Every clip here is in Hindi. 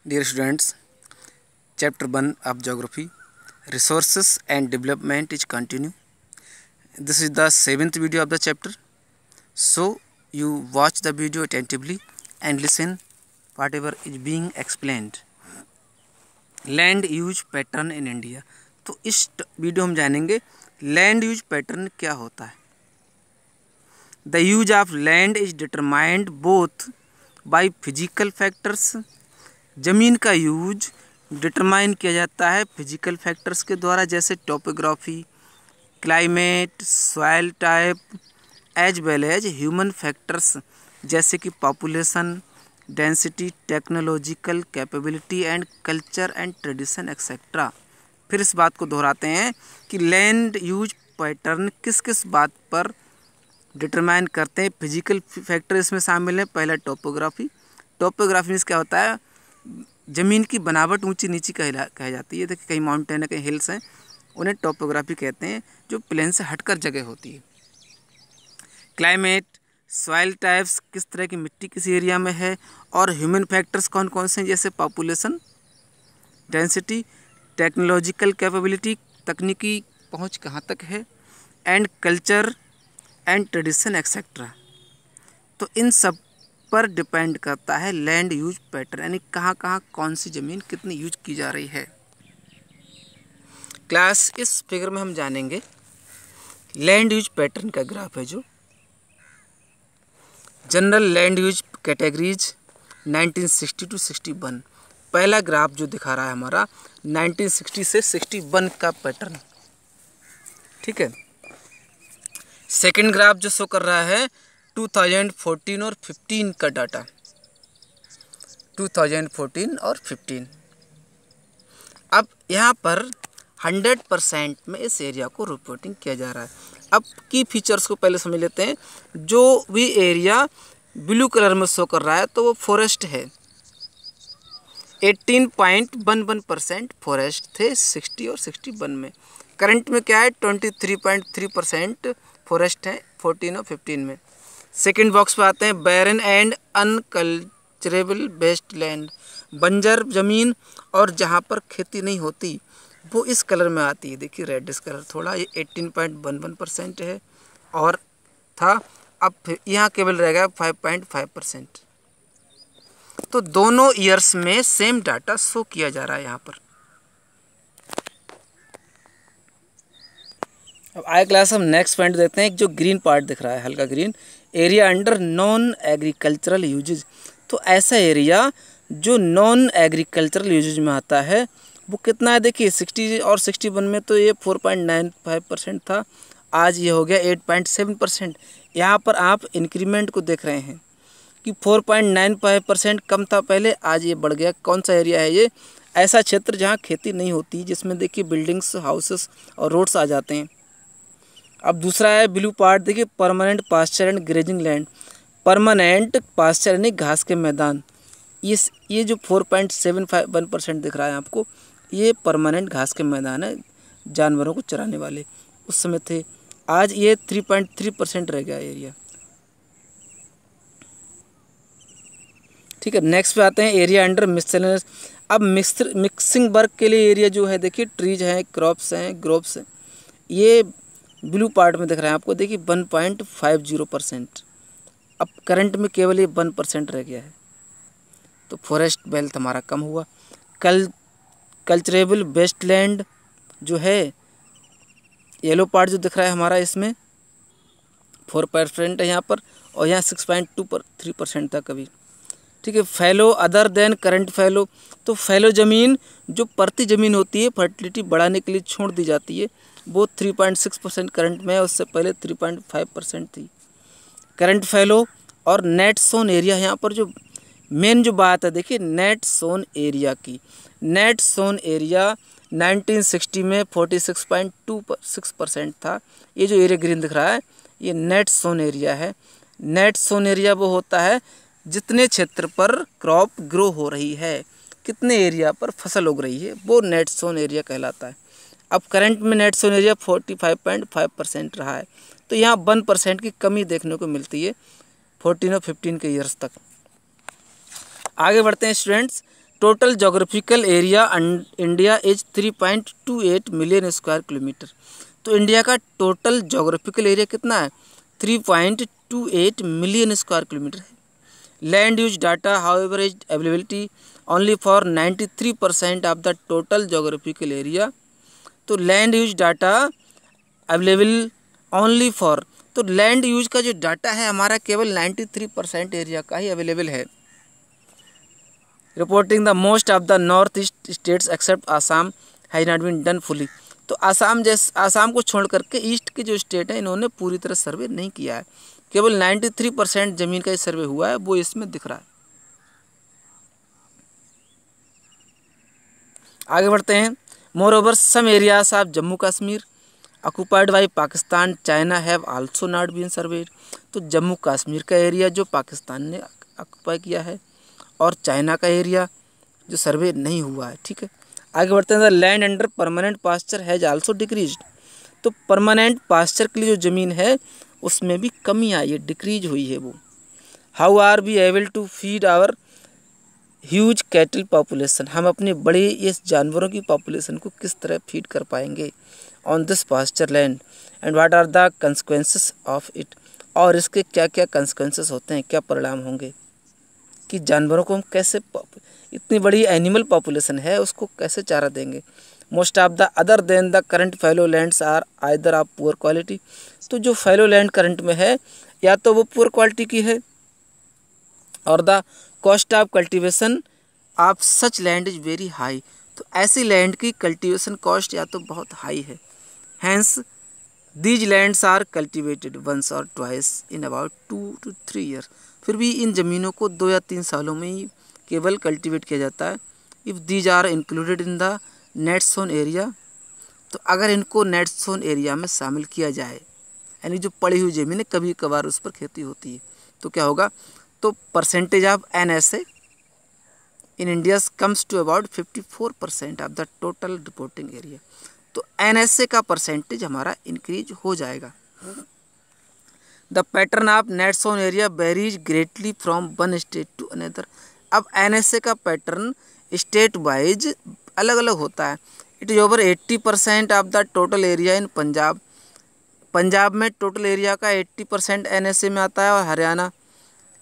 Dear students, Chapter 1 of Geography, Resources and Development is continue. This is the 7th video of the chapter. So, you watch the video attentively and listen whatever is being explained. Land use pattern in India. तो इस वीडियो हम जानेंगे लैंड यूज पैटर्न क्या होता है. The use of land is determined both by physical factors. ज़मीन का यूज डिटरमाइन किया जाता है फिजिकल फैक्टर्स के द्वारा, जैसे topography, climate, soil type, as well as human factors जैसे कि population, density, technological capability and culture and tradition etcetera. फिर इस बात को दोहराते हैं कि लैंड यूज पैटर्न किस किस बात पर डिटरमाइन करते हैं. फिजिकल फैक्टर इसमें शामिल हैं. पहला टोपोग्राफी. टोपोग्राफी मीन्स क्या होता है, ज़मीन की बनावट ऊंची नीची कही जाती है. देखिए कहीं माउंटेन है, कहीं हिल्स हैं, उन्हें टोपोग्राफी कहते हैं, जो प्लेन से हटकर जगह होती है. क्लाइमेट, सॉइल टाइप्स, किस तरह की मिट्टी किस एरिया में है, और ह्यूमन फैक्टर्स कौन कौन से हैं, जैसे पॉपुलेशन, डेंसिटी, टेक्नोलॉजिकल कैपेबिलिटी, तकनीकी पहुंच कहाँ तक है, and culture and tradition etcetera. तो इन सब पर डिपेंड करता है लैंड यूज पैटर्न, यानी कहाँ कहाँ कौन सी ज़मीन कितनी यूज की जा रही है. क्लास इस फिगर में हम जानेंगे लैंड यूज पैटर्न का ग्राफ है, जो general land use categories 1960 to 61. पहला ग्राफ जो दिखा रहा है हमारा 1960 से 61 का पैटर्न, ठीक है. सेकंड ग्राफ जो शो कर रहा है 2014 और 15 का डाटा, 2014 और 15. अब यहाँ पर 100% में इस एरिया को रिपोर्टिंग किया जा रहा है. अब की फीचर्स को पहले समझ लेते हैं. जो भी एरिया ब्लू कलर में शो कर रहा है तो वो फॉरेस्ट है. 18.11% फॉरेस्ट थे 60 और 61 में. करंट में क्या है, 23.3% फॉरेस्ट है 14 और 15 में. सेकेंड बॉक्स पे आते हैं, बैरन एंड अनकल्चरेबल वेस्ट लैंड. बंजर ज़मीन और जहाँ पर खेती नहीं होती वो इस कलर में आती है. देखिए रेडिश कलर थोड़ा, ये 18.11% है और था. अब यहाँ केवल रह गया 5.5%. तो दोनों ईयर्स में सेम डाटा शो किया जा रहा है यहाँ पर. अब आए क्लास हम नेक्स्ट पॉइंट देखते हैं. एक जो ग्रीन पार्ट दिख रहा है हल्का green, area under non agricultural uses. तो ऐसा एरिया जो नॉन एग्रीकल्चरल यूजेज में आता है वो कितना है. देखिए 60 और 61 में तो ये 4.95% था, आज ये हो गया 8.7%. यहाँ पर आप इंक्रीमेंट को देख रहे हैं कि 4.95% कम था पहले, आज ये बढ़ गया. कौन सा एरिया है ये, ऐसा क्षेत्र जहाँ खेती नहीं होती, जिसमें देखिए बिल्डिंग्स, हाउसेस और रोड्स आ जाते हैं. अब दूसरा है ब्लू पार्ट, देखिए permanent pasture and grazing land. Permanent pasture यानी घास के मैदान. ये जो 4.71% दिख रहा है आपको, ये परमानेंट घास के मैदान है, जानवरों को चराने वाले उस समय थे. आज ये 3.3% रह गया एरिया, ठीक है. नेक्स्ट पे आते हैं एरिया अंडर मिसलेनियस. अब मिक्सिंग वर्क के लिए एरिया जो है, देखिए ट्रीज हैं, क्रॉप्स हैं, ग्रोव्स हैं, ये ब्लू पार्ट में दिख रहा है आपको. देखिए 1.50%. अब करंट में केवल ये 1% रह गया है. तो फॉरेस्ट बेल्ट हमारा कम हुआ. कल्चरेबल वेस्टलैंड जो है, येलो पार्ट जो दिख रहा है हमारा, इसमें 4% है यहाँ पर, और यहाँ 6.23% था कभी, ठीक है. फैलो अदर देन करंट फैलो. तो फैलो ज़मीन जो परती ज़मीन होती है, फर्टिलिटी बढ़ाने के लिए छोड़ दी जाती है, वो 3.6% करंट में है, उससे पहले 3.5% थी. करंट फैलो और नेट सोन एरिया, यहाँ पर जो मेन जो बात है, देखिए नेट सोन एरिया की. नेट सोन एरिया 1960 में 46.26% था. ये जो एरिया ग्रीन दिख रहा है ये नेट सोन एरिया है. नेट सोन एरिया वो होता है जितने क्षेत्र पर क्रॉप ग्रो हो रही है, कितने एरिया पर फसल उग रही है, वो नेट सोन एरिया कहलाता है. अब करंट में नेट सोन एरिया 45.5% रहा है. तो यहाँ 1% की कमी देखने को मिलती है 14 और 15 के ईयर्स तक. आगे बढ़ते हैं students. Total geographical area India is 3.28 million square kilometre. तो इंडिया का टोटल जोग्राफिकल एरिया कितना है? 3.28 मिलियन स्क्वायर किलोमीटर है। Land use data however is availability only for 93% of the total geographical area. तो land use data available only for, तो लैंड यूज का जो डाटा है हमारा केवल 93% एरिया का ही अवेलेबल है। Reporting the most of the north east states except Assam has not been done fully. तो आसाम को छोड़ करके ईस्ट के जो स्टेट हैं इन्होंने पूरी तरह सर्वे नहीं किया है, केवल 93% ज़मीन का ही सर्वे हुआ है, वो इसमें दिख रहा है। आगे बढ़ते हैं। Moreover some areas of Jammu Kashmir occupied by Pakistan China have also not been surveyed. तो जम्मू कश्मीर का एरिया जो पाकिस्तान ने ऑक्यूपाई किया है और चाइना का एरिया जो सर्वे नहीं हुआ है। ठीक है, आगे बढ़ते हैं। The land under permanent pasture has also decreased. तो परमानेंट पास्चर के लिए जो ज़मीन है उसमें भी कमी आई है, डिक्रीज हुई है वो। How are we able to feed our huge cattle population. हम अपने बड़े इस जानवरों की पॉपुलेशन को किस तरह फीड कर पाएंगे on this pasture land and what are the consequences of it. और इसके क्या क्या कंसिक्वेंसेस होते हैं, क्या परिणाम होंगे कि जानवरों को हम कैसे, इतनी बड़ी एनिमल पॉपुलेशन है उसको कैसे चारा देंगे। Most of the other than the current fallow lands are either of poor quality. तो जो फैलो लैंड करंट में है या तो वो पुअर क्वालिटी की है, और the cost of cultivation of such land is very high. तो ऐसी लैंड की कल्टीवेशन कॉस्ट या तो बहुत हाई है। Hence these lands are cultivated once और twice in about 2 to 3 year. फिर भी इन ज़मीनों को 2 या 3 सालों में ही केवल कल्टीवेट किया जाता है। If these are included in the net sown area, तो अगर इनको नेट सोन एरिया में शामिल किया जाए, यानी जो पड़ी हुई ज़मीन है कभी कभार उस पर खेती होती है, तो क्या होगा, तो percentage of NSA in India comes to about 54% of the total reporting area. तो NSA का परसेंटेज हमारा इंक्रीज हो जाएगा। The pattern of net sown area varies greatly from one state to another. अब NSA का पैटर्न स्टेट वाइज अलग अलग होता है। It is over 80% of the total area in Punjab. Punjab में टोटल एरिया का 80% NSA में आता है, और हरियाणा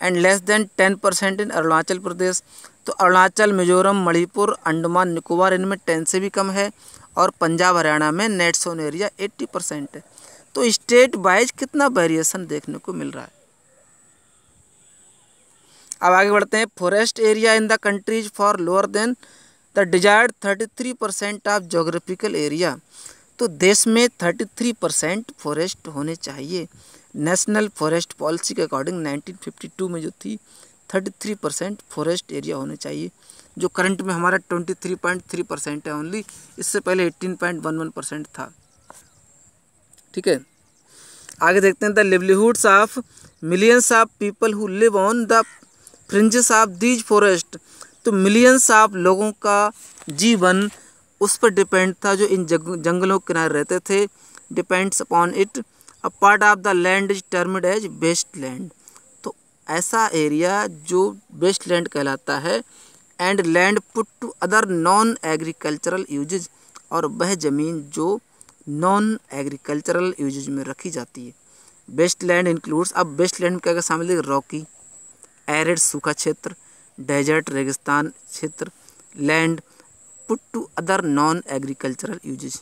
एंड लेस देन 10% इन अरुणाचल प्रदेश। तो अरुणाचल, मिजोरम, मणिपुर, अंडमान निकोबार इनमें 10 से भी कम है, और पंजाब हरियाणा में नेट सोन एरिया 80% है। तो स्टेट वाइज कितना वेरिएशन देखने को मिल रहा है। अब आगे बढ़ते हैं। Forest area in the countries for lower than the desired 33% of geographical area. तो देश में 33% फॉरेस्ट होने चाहिए। नेशनल फॉरेस्ट पॉलिसी के अकॉर्डिंग 1952 में जो थी 33% फॉरेस्ट एरिया होने चाहिए, जो करंट में हमारा 23.3% है ओनली। इससे पहले 18.11% था। ठीक है, आगे देखते हैं। The livelihoods of millions of people who live on the fringes of these forest. तो मिलियंस ऑफ लोगों का जीवन उस पर डिपेंड था जो इन जंगलों के किनारे रहते थे। Depends upon it. A part of the land is termed as waste land. तो ऐसा एरिया जो वेस्ट लैंड कहलाता है। And land put to other non agricultural uses, और वह ज़मीन जो नॉन एग्रीकल्चरल यूजेज में रखी जाती है। वेस्ट लैंड इंक्लूड्स, अब वेस्ट लैंड में क्या क्या शामिल है, रॉकी, एरिड सूखा क्षेत्र, डेजर्ट रेगिस्तान क्षेत्र, land put to other non agricultural uses.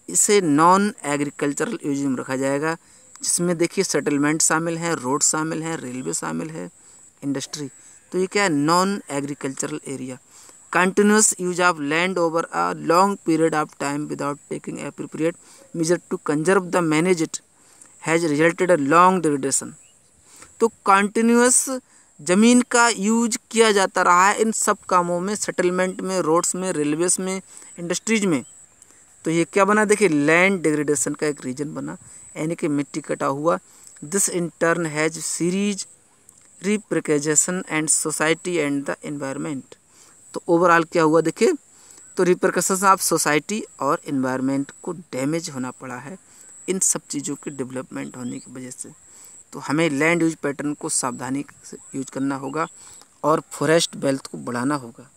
इसे नॉन एग्रीकल्चरल यूजेज में रखा जाएगा, जिसमें देखिए सेटलमेंट शामिल है, रोड शामिल है, रेलवे शामिल है, इंडस्ट्री। तो ये क्या है, non agricultural area. Continuous use of land over a long period of time without taking appropriate measure to conserve the manage it has resulted a long degradation. तो कंटिन्यूस ज़मीन का यूज किया जाता रहा है इन सब कामों में, सेटलमेंट में, रोड्स में, रेलवेज में, इंडस्ट्रीज में। तो ये क्या बना, देखिए लैंड डिग्रेडेशन का एक रीजन बना, यानी कि मिट्टी कटा हुआ। This in turn has serious repercussion and society and the environment. तो ओवरऑल क्या हुआ देखिए, तो रिप्रिकेशन ऑफ सोसाइटी और एनवायरनमेंट को डैमेज होना पड़ा है इन सब चीज़ों के डेवलपमेंट होने की वजह से। तो हमें लैंड यूज पैटर्न को सावधानी से यूज करना होगा और फॉरेस्ट वेल्थ को बढ़ाना होगा।